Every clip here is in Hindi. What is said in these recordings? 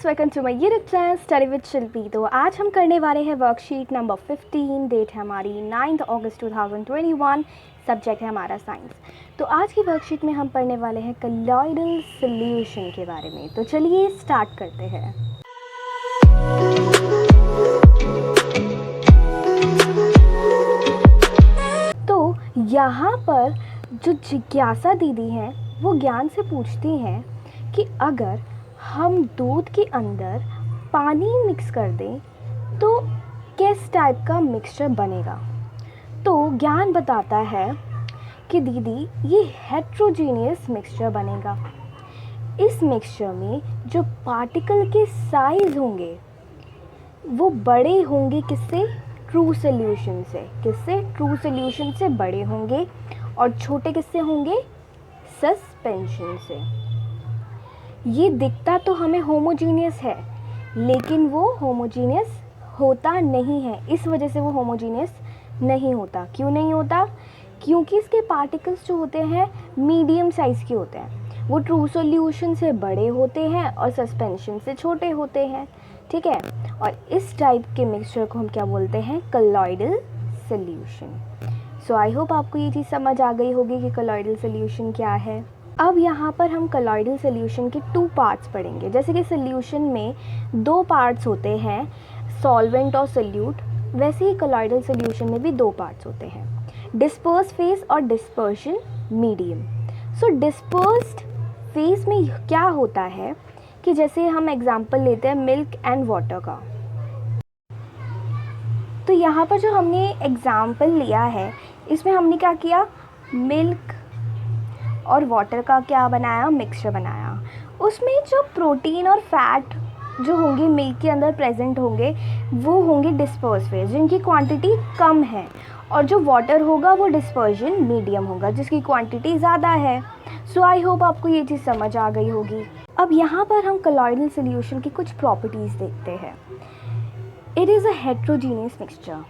Friends, welcome to my YouTube channel study with Shilpi. तो आज हम करने वाले हैं वर्कशीट नंबर 15। डेट है हमारी 9 अगस्त 2021। सब्जेक्ट है हमारा साइंस। तो आज की वर्कशीट में हम पढ़ने वाले हैं कॉलॉइडल सॉल्यूशन के बारे में। तो चलिए स्टार्ट करते हैं। तो यहाँ पर जो जिज्ञासा दीदी हैं वो ज्ञान से पूछती हैं कि अगर हम दूध के अंदर पानी मिक्स कर दें तो किस टाइप का मिक्सचर बनेगा। तो ज्ञान बताता है कि दीदी ये हेट्रोजीनियस मिक्सचर बनेगा। इस मिक्सचर में जो पार्टिकल के साइज होंगे वो बड़े होंगे किससे? ट्रू सॉल्यूशन से। किससे? ट्रू सॉल्यूशन से बड़े होंगे। और छोटे किससे होंगे? सस्पेंशन से। ये दिखता तो हमें होमोजीनियस है, लेकिन वो होमोजीनियस होता नहीं है। इस वजह से वो होमोजीनियस नहीं होता। क्यों नहीं होता? क्योंकि इसके पार्टिकल्स जो होते हैं मीडियम साइज़ के होते हैं। वो ट्रू सॉल्यूशन से बड़े होते हैं और सस्पेंशन से छोटे होते हैं। ठीक है। और इस टाइप के मिक्सचर को हम क्या बोलते हैं? Colloidal solution. So I hope आपको ये चीज़ समझ आ गई होगी कि कॉलॉइडल सॉल्यूशन क्या है। अब यहाँ पर हम कॉलॉइडल सॉल्यूशन के 2 पार्ट्स पढ़ेंगे। जैसे कि सॉल्यूशन में 2 पार्ट्स होते हैं, सॉल्वेंट और सोल्यूट, वैसे ही कॉलॉइडल सॉल्यूशन में भी 2 पार्ट्स होते हैं, डिस्पर्स फेज और डिस्पर्शन मीडियम। सो डिस्पर्स्ड फेज में क्या होता है कि जैसे हम एग्जांपल लेते हैं मिल्क एंड वाटर का। तो यहाँ पर जो हमने एग्जांपल लिया है इसमें हमने क्या किया? मिल्क और वाटर का क्या बनाया? मिक्सचर बनाया। उसमें जो प्रोटीन और फैट जो होंगे मिल्क के अंदर प्रेजेंट होंगे वो होंगे डिस्पर्स फेज, जिनकी क्वांटिटी कम है। और जो वाटर होगा वो डिस्पर्जन मीडियम होगा, जिसकी क्वांटिटी ज़्यादा है। सो आई होप आपको ये चीज़ समझ आ गई होगी। अब यहाँ पर हम कॉलॉइडल सॉल्यूशन की कुछ प्रॉपर्टीज़ देखते हैं। It is a heterogeneous mixture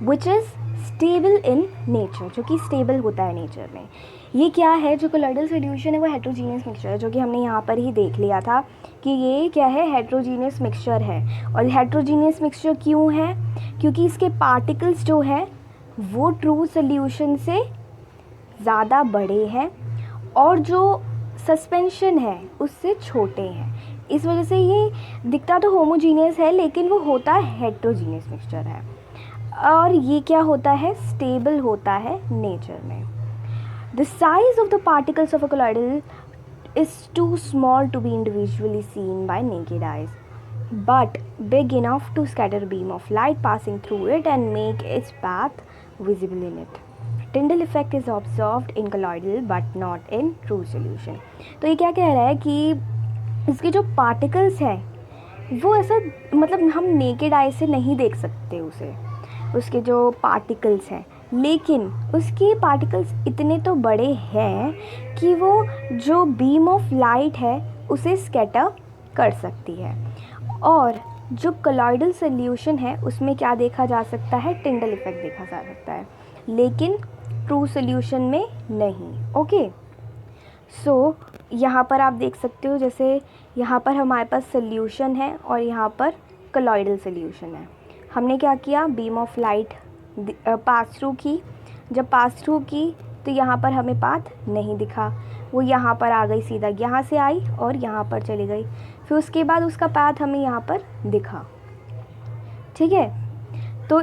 which is stable in nature, जो कि स्टेबल होता है नेचर में। ये क्या है? जो कॉलॉइडल सॉल्यूशन है वो हेट्रोजीनियस मिक्सचर है, जो कि हमने यहाँ पर ही देख लिया था कि ये क्या है? हेट्रोजीनियस मिक्सचर है। और हेट्रोजीनियस मिक्सचर क्यों है? क्योंकि इसके पार्टिकल्स जो हैं वो ट्रू सॉल्यूशन से ज़्यादा बड़े हैं और जो सस्पेंशन है उससे छोटे हैं। इस वजह से ये दिखता तो होमोजीनियस है, लेकिन वो होता हेट्रोजीनियस मिक्सचर है। और ये क्या होता है? स्टेबल होता है नेचर में। The size of the particles of a colloidal is too small to be individually seen by naked eyes, but big enough to scatter a beam of light passing through it and make its path visible in it. Tyndall effect is observed in colloidal but not in true solution. तो ये क्या कह रहा है कि इसके जो पार्टिकल्स हैं वो ऐसा मतलब हम नेकेड आई से नहीं देख सकते उसे, उसके जो पार्टिकल्स हैं, लेकिन उसके पार्टिकल्स इतने तो बड़े हैं कि वो जो बीम ऑफ लाइट है उसे स्कैटर कर सकती है। और जो कॉलॉइडल सॉल्यूशन है उसमें क्या देखा जा सकता है? टिंडल इफेक्ट देखा जा सकता है, लेकिन ट्रू सॉल्यूशन में नहीं। ओके। सो यहाँ पर आप देख सकते हो, जैसे यहाँ पर हमारे पास सॉल्यूशन है और यहाँ पर कॉलॉइडल सॉल्यूशन है। हमने क्या किया? Beam of light pass through की। जब पास थ्रू की तो यहाँ पर हमें पाथ नहीं दिखा, वो यहाँ पर आ गई, सीधा यहाँ से आई और यहाँ पर चली गई। फिर उसके बाद उसका पाथ हमें यहाँ पर दिखा। ठीक है। तो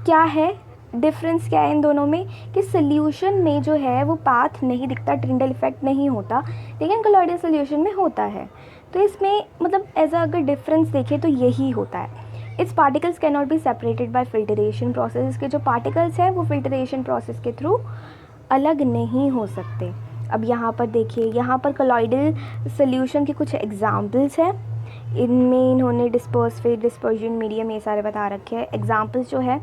क्या है डिफरेंस? क्या है इन दोनों में? कि सॉल्यूशन में जो है वो पाथ नहीं दिखता, टिंडल इफेक्ट नहीं होता, लेकिन कॉलॉइडल सॉल्यूशन में होता है। तो इसमें मतलब एज अगर डिफरेंस देखें तो यही होता है। It's particles can not be separated by filtration process. इसके जो पार्टिकल्स हैं वो फिल्टरेशन प्रोसेस के थ्रू अलग नहीं हो सकते। अब यहाँ पर देखिए, यहाँ पर कॉलॉइडल सॉल्यूशन के कुछ एग्जाम्पल्स हैं। इनमें इन्होंने डिस्पर्स फेज, डिस्पर्जन मीडियम ये सारे बता रखे हैं एग्जाम्पल्स जो है।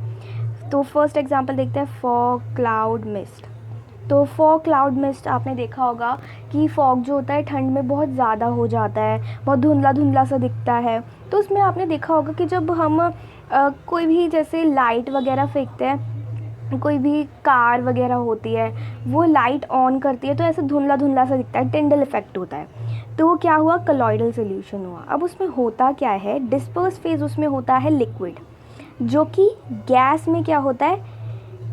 तो फर्स्ट एग्जाम्पल देखते हैं, फॉग क्लाउड मिस्ट। तो फॉग क्लाउड मिस्ट आपने देखा होगा कि फॉग जो होता है ठंड में बहुत ज़्यादा हो जाता है, बहुत धुंधला धुंधला सा दिखता है। तो उसमें आपने देखा होगा कि जब हम कोई भी जैसे लाइट वगैरह फेंकते हैं कोई भी कार वगैरह होती है वो लाइट ऑन करती है तो ऐसे धुंधला धुंधला सा दिखता है, टिंडल इफेक्ट होता है। तो वो क्या हुआ, कलॉइडल सोल्यूशन हुआ। अब उसमें होता क्या है, डिस्पर्स फेज उसमें होता है लिक्विड, जो कि गैस में क्या होता है,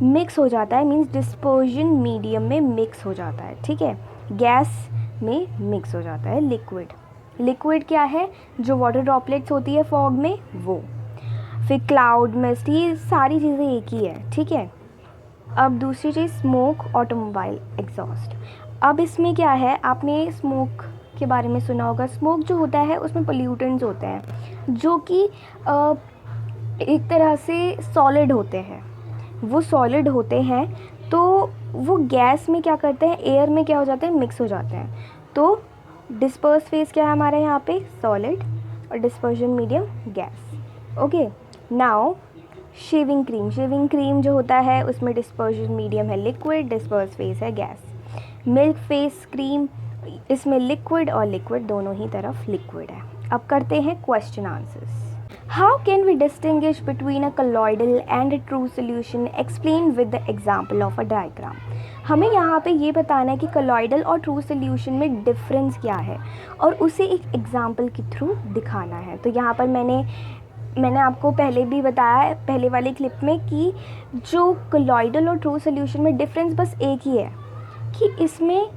मिक्स हो जाता है, मींस डिस्पर्जन मीडियम में मिक्स हो जाता है। ठीक है, गैस में मिक्स हो जाता है लिक्विड। लिक्विड क्या है, जो वाटर ड्रॉपलेट्स होती है फॉग में वो, फिर क्लाउड मिस्ट, ये सारी चीज़ें एक ही है। ठीक है, अब दूसरी चीज़ स्मोक, ऑटोमोबाइल एग्जॉस्ट। अब इसमें क्या है, आपने स्मोक के बारे में सुना होगा। स्मोक जो होता है उसमें पोल्यूटेंट्स होते हैं जो कि एक तरह से सॉलिड होते हैं, वो सॉलिड होते हैं तो वो गैस में क्या करते हैं, एयर में क्या हो जाते हैं, मिक्स हो जाते हैं। तो डिस्पर्स फेज क्या है हमारे यहाँ पे, सॉलिड, और dispersion medium gas. Okay, now shaving cream. Shaving cream जो होता है उसमें डिस्पर्जन मीडियम है लिक्विड, डिस्पर्स फेज है गैस। मिल्क फेस क्रीम, इसमें लिक्विड और लिक्विड दोनों ही तरफ लिक्विड है। अब करते हैं question answers. How can we distinguish between a colloidal and a true solution? Explain with the example of a diagram. हमें यहाँ पे ये बताना है कि colloidal और true solution में डिफरेंस क्या है और उसे एक एग्जाम्पल के थ्रू दिखाना है। तो यहाँ पर मैंने आपको पहले भी बताया है पहले वाले क्लिप में कि जो colloidal और true solution में डिफरेंस बस एक ही है कि इसमें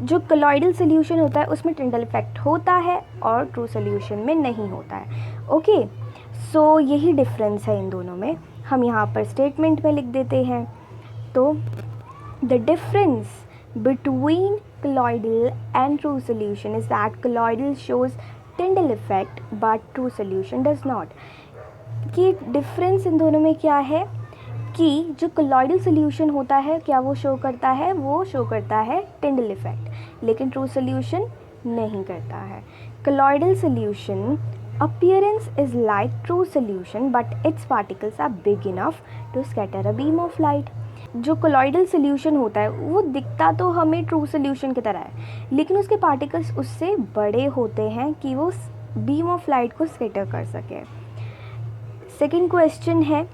जो colloidal solution होता है उसमें टिंडल इफेक्ट होता है और true solution में नहीं होता है। ओके, सो यही डिफरेंस है इन दोनों में। हम यहाँ पर स्टेटमेंट में लिख देते हैं। तो the difference between colloidal and true solution is that colloidal shows Tyndall effect but true solution does not। कि डिफरेंस इन दोनों में क्या है कि जो colloidal solution होता है क्या वो शो करता है, वो शो करता है Tyndall effect, लेकिन true solution नहीं करता है। colloidal solution appearance is like true solution but its particles are big enough to scatter a beam of light। जो colloidal solution होता है वो दिखता तो हमें true solution की तरह है, लेकिन उसके particles उससे बड़े होते हैं कि वो beam of light को scatter कर सके। सेकेंड क्वेश्चन है,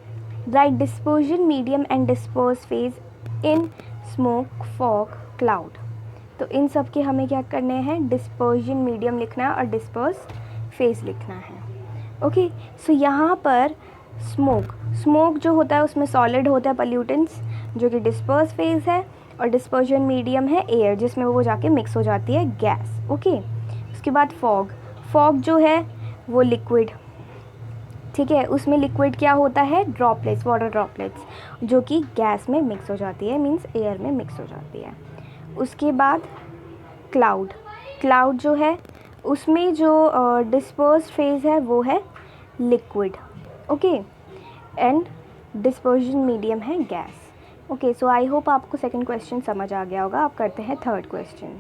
write dispersion medium and disperse phase in smoke, fog, cloud। तो इन सब के हमें क्या करने हैं, डिस्पर्जन मीडियम लिखना है और डिस्पर्स फेज लिखना है। ओके, सो यहाँ पर स्मोक जो होता है उसमें सॉलिड होता है पोल्यूटेंट्स जो कि डिस्पर्स फेज है, और डिस्पर्जन मीडियम है एयर जिसमें वो जाके मिक्स हो जाती है गैस। ओके, उसके बाद फॉग जो है वो लिक्विड, ठीक है, उसमें लिक्विड क्या होता है, ड्रॉपलेट्स, वाटर ड्रॉपलेट्स जो कि गैस में मिक्स हो जाती है, मींस एयर में मिक्स हो जाती है। उसके बाद क्लाउड जो है उसमें जो डिस्पर्स फेज है वो है liquid. Okay, and dispersion medium है gas. Okay, so I hope आपको सेकंड क्वेश्चन समझ आ गया होगा। अब करते हैं थर्ड क्वेश्चन।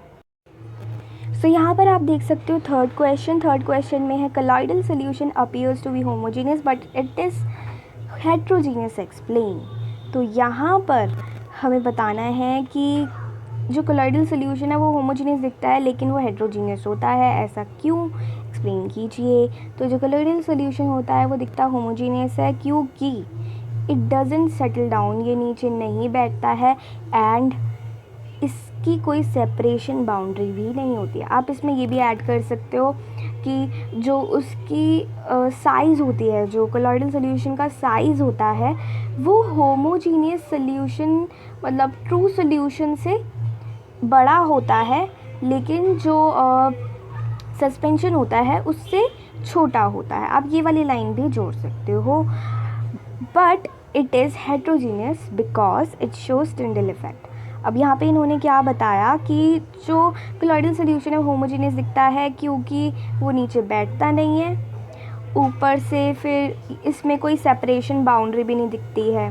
सो यहाँ पर आप देख सकते हो थर्ड क्वेश्चन में है colloidal solution appears to be homogeneous but it is heterogeneous, explain। तो यहाँ पर हमें बताना है कि जो colloidal solution है वो homogeneous दिखता है लेकिन वो heterogeneous होता है, ऐसा क्यों, एक्सप्लेन कीजिए। तो जो colloidal solution होता है वो दिखता homogeneous है क्योंकि it doesn't settle down, ये नीचे नहीं बैठता है, एंड इसकी कोई सेपरेशन बाउंड्री भी नहीं होती है। आप इसमें ये भी ऐड कर सकते हो कि जो उसकी साइज़ होती है, जो कोलॉइडल सोल्यूशन का साइज़ होता है वो होमोजीनियस सोल्यूशन मतलब ट्रू सोल्यूशन से बड़ा होता है, लेकिन जो सस्पेंशन होता है उससे छोटा होता है। आप ये वाली लाइन भी जोड़ सकते हो। But it is heterogeneous because it shows Tyndall effect. अब यहाँ पे इन्होंने क्या बताया कि जो कोलॉइडल सोल्यूशन है होमोजीनियस दिखता है क्योंकि वो नीचे बैठता नहीं है, ऊपर से फिर इसमें कोई सेपरेशन बाउंड्री भी नहीं दिखती है।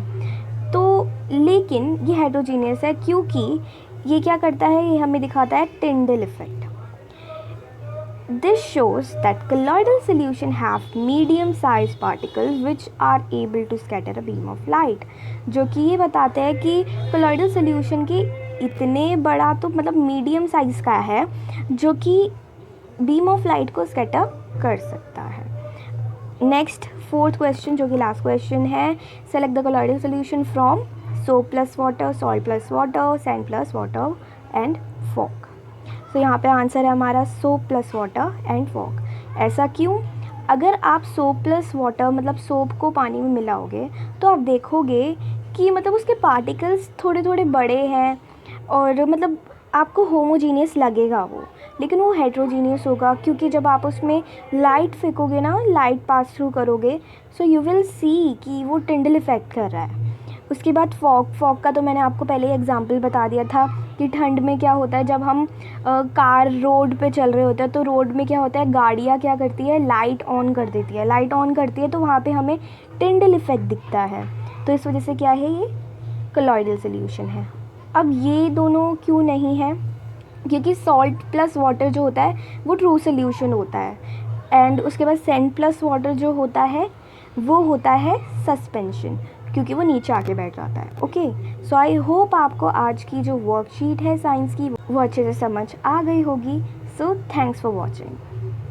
तो लेकिन ये हेट्रोजीनियस है क्योंकि ये क्या करता है, ये हमें दिखाता है Tyndall effect. This shows that colloidal solution have medium sized particles which are able to scatter a beam of light। जो कि ये बताते हैं कि colloidal solution के इतने बड़ा तो मतलब मीडियम साइज़ का है जो कि beam of light को scatter कर सकता है। नेक्स्ट फोर्थ क्वेश्चन जो कि लास्ट क्वेश्चन है, select the colloidal solution from soap plus water, salt plus water, sand plus water and fog. So यहाँ पे आंसर है हमारा soap plus water and fog. ऐसा क्यों? अगर आप सोप प्लस वाटर मतलब सोप को पानी में मिलाओगे तो आप देखोगे कि मतलब उसके पार्टिकल्स थोड़े थोड़े बड़े हैं और मतलब आपको होमोजीनियस लगेगा वो, लेकिन वो हेट्रोजीनियस होगा, क्योंकि जब आप उसमें लाइट फेंकोगे ना, लाइट पास थ्रू करोगे, सो यू विल सी कि वो टिंडल इफ़ेक्ट कर रहा है। उसके बाद फॉग का तो मैंने आपको पहले ही एग्जांपल बता दिया था कि ठंड में क्या होता है, जब हम कार रोड पे चल रहे होते हैं तो रोड में क्या होता है, गाड़ियाँ क्या करती है, लाइट ऑन कर देती है, लाइट ऑन करती है तो वहाँ पे हमें टिंडल इफ़ेक्ट दिखता है। तो इस वजह से क्या है, ये कोलॉइडल सोल्यूशन है। अब ये दोनों क्यों नहीं है? क्योंकि सॉल्ट प्लस वाटर जो होता है वो ट्रू सोल्यूशन होता है, एंड उसके बाद सैंड प्लस वाटर जो होता है वो होता है सस्पेंशन, क्योंकि वो नीचे आके बैठ जाता है। ओके, सो आई होप आपको आज की जो वर्कशीट है साइंस की वो अच्छे से समझ आ गई होगी। So thanks for watching.